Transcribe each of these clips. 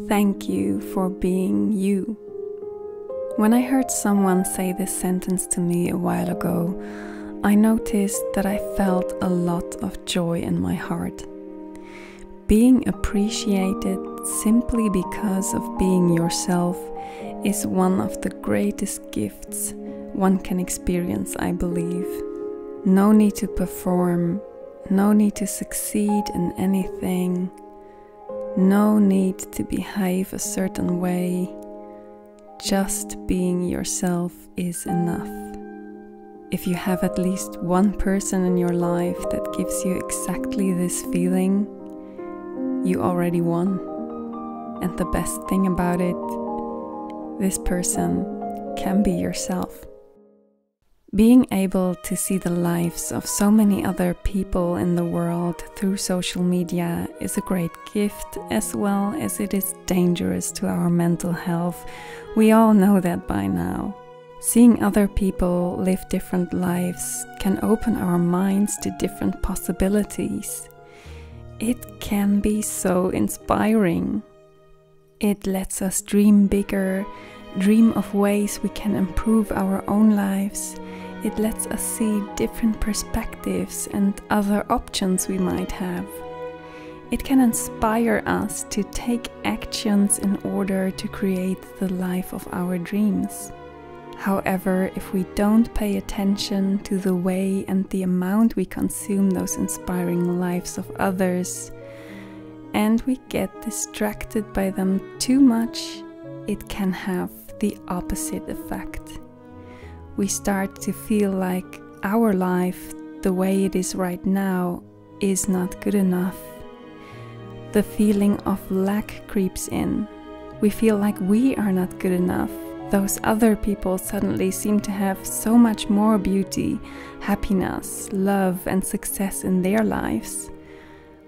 Thank you for being you. When I heard someone say this sentence to me a while ago, I noticed that I felt a lot of joy in my heart. Being appreciated simply because of being yourself is one of the greatest gifts one can experience, I believe. No need to perform, no need to succeed in anything, no need to behave a certain way. Just being yourself is enough. If you have at least one person in your life that gives you exactly this feeling, you already won. And the best thing about it, this person can be yourself. Being able to see the lives of so many other people in the world through social media is a great gift, as well as it is dangerous to our mental health. We all know that by now. Seeing other people live different lives can open our minds to different possibilities. It can be so inspiring. It lets us dream bigger, dream of ways we can improve our own lives. It lets us see different perspectives and other options we might have. It can inspire us to take actions in order to create the life of our dreams. However, if we don't pay attention to the way and the amount we consume those inspiring lives of others, and we get distracted by them too much, it can have the opposite effect. We start to feel like our life, the way it is right now, is not good enough. The feeling of lack creeps in. We feel like we are not good enough. Those other people suddenly seem to have so much more beauty, happiness, love, and success in their lives.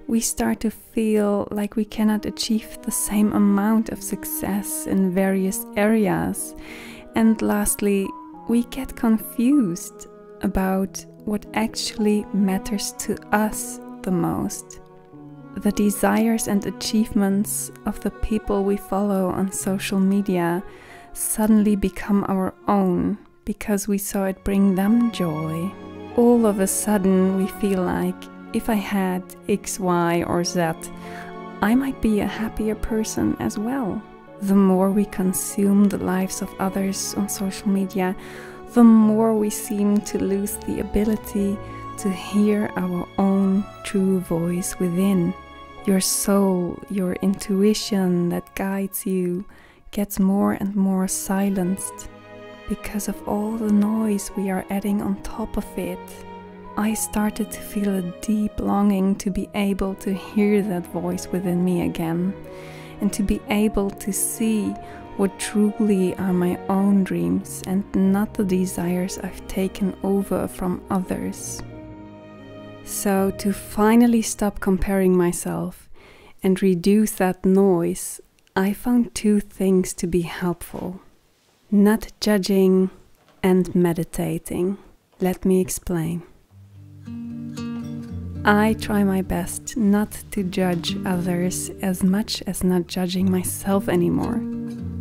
We start to feel like we cannot achieve the same amount of success in various areas. And lastly, we get confused about what actually matters to us the most. The desires and achievements of the people we follow on social media suddenly become our own because we saw it bring them joy. All of a sudden we feel like if I had X, Y, or Z, I might be a happier person as well. The more we consume the lives of others on social media, the more we seem to lose the ability to hear our own true voice within. Your soul, your intuition that guides you, gets more and more silenced because of all the noise we are adding on top of it. I started to feel a deep longing to be able to hear that voice within me again, and to be able to see what truly are my own dreams and not the desires I've taken over from others. So to finally stop comparing myself and reduce that noise, I found two things to be helpful: not judging and meditating. Let me explain. I try my best not to judge others as much as not judging myself anymore.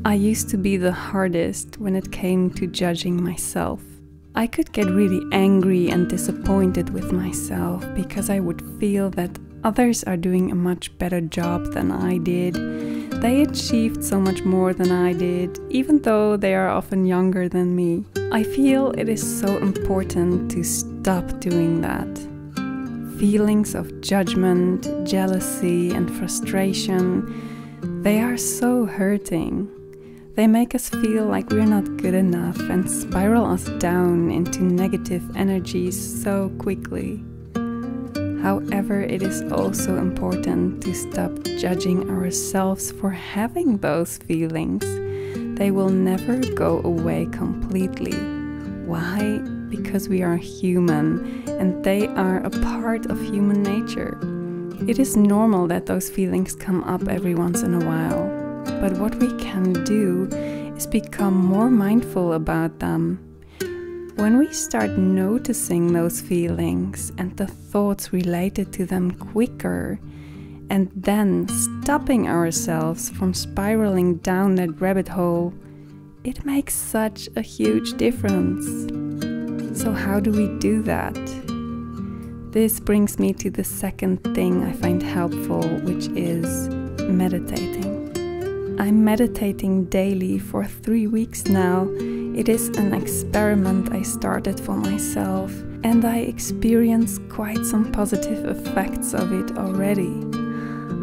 I used to be the hardest when it came to judging myself. I could get really angry and disappointed with myself because I would feel that others are doing a much better job than I did. They achieved so much more than I did, even though they are often younger than me. I feel it is so important to stop doing that. Feelings of judgment, jealousy, and frustration, they are so hurting. They make us feel like we're not good enough and spiral us down into negative energies so quickly. However, it is also important to stop judging ourselves for having those feelings. They will never go away completely. Why? Because we are human and they are a part of human nature. It is normal that those feelings come up every once in a while. But what we can do is become more mindful about them. When we start noticing those feelings and the thoughts related to them quicker, and then stopping ourselves from spiraling down that rabbit hole, it makes such a huge difference. So how do we do that? This brings me to the second thing I find helpful, which is meditating. I'm meditating daily for 3 weeks now. It is an experiment I started for myself, and I experience quite some positive effects of it already.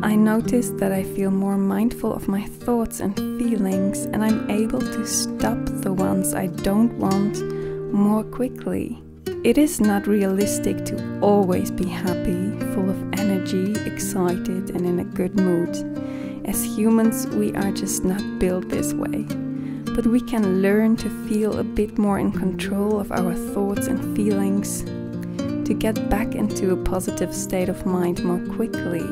I noticed that I feel more mindful of my thoughts and feelings, and I'm able to stop the ones I don't want more quickly. It is not realistic to always be happy, full of energy, excited, and in a good mood. As humans, we are just not built this way. But we can learn to feel a bit more in control of our thoughts and feelings, to get back into a positive state of mind more quickly.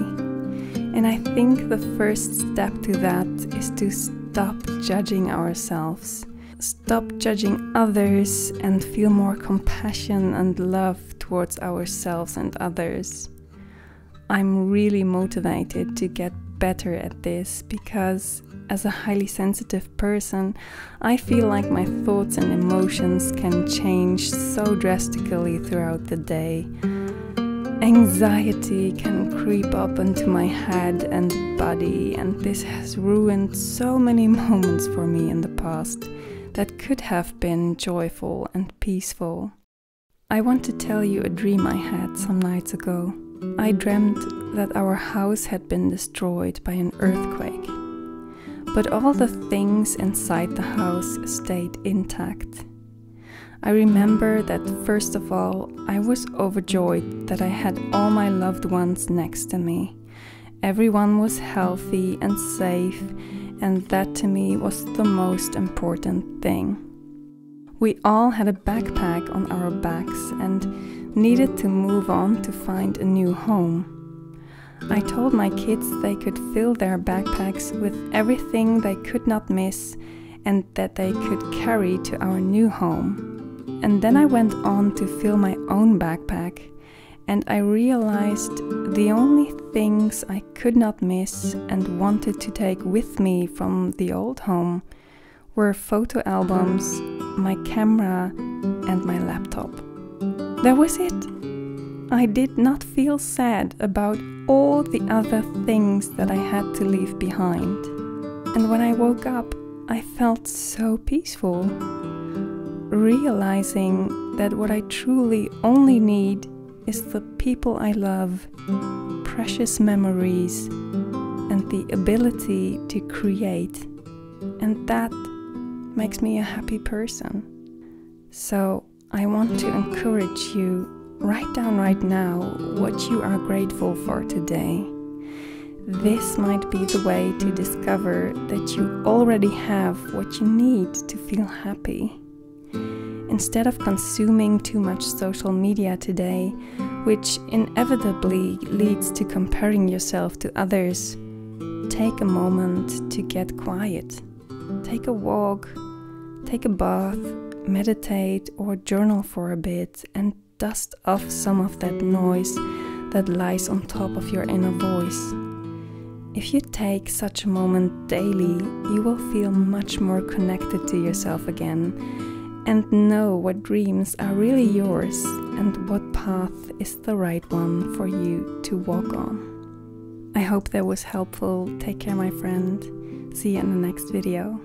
And I think the first step to that is to stop judging ourselves. Stop judging others and feel more compassion and love towards ourselves and others. I'm really motivated to get better at this because as a highly sensitive person, I feel like my thoughts and emotions can change so drastically throughout the day. Anxiety can creep up into my head and body, and this has ruined so many moments for me in the past that could have been joyful and peaceful. I want to tell you a dream I had some nights ago. I dreamt that our house had been destroyed by an earthquake, but all the things inside the house stayed intact. I remember that first of all, I was overjoyed that I had all my loved ones next to me. Everyone was healthy and safe, and that to me was the most important thing. We all had a backpack on our backs and needed to move on to find a new home. I told my kids they could fill their backpacks with everything they could not miss and that they could carry to our new home. And then I went on to fill my own backpack, and I realized the only things I could not miss and wanted to take with me from the old home were photo albums, my camera, and my laptop. That was it. I did not feel sad about all the other things that I had to leave behind. And when I woke up, I felt so peaceful, realizing that what I truly only need is the people I love, precious memories, and the ability to create. And that makes me a happy person. So I want to encourage you, write down right now what you are grateful for today. This might be the way to discover that you already have what you need to feel happy. Instead of consuming too much social media today, which inevitably leads to comparing yourself to others, take a moment to get quiet. Take a walk, take a bath, meditate or journal for a bit and dust off some of that noise that lies on top of your inner voice. If you take such a moment daily, you will feel much more connected to yourself again and know what dreams are really yours and what path is the right one for you to walk on. I hope that was helpful. Take care, my friend. See you in the next video.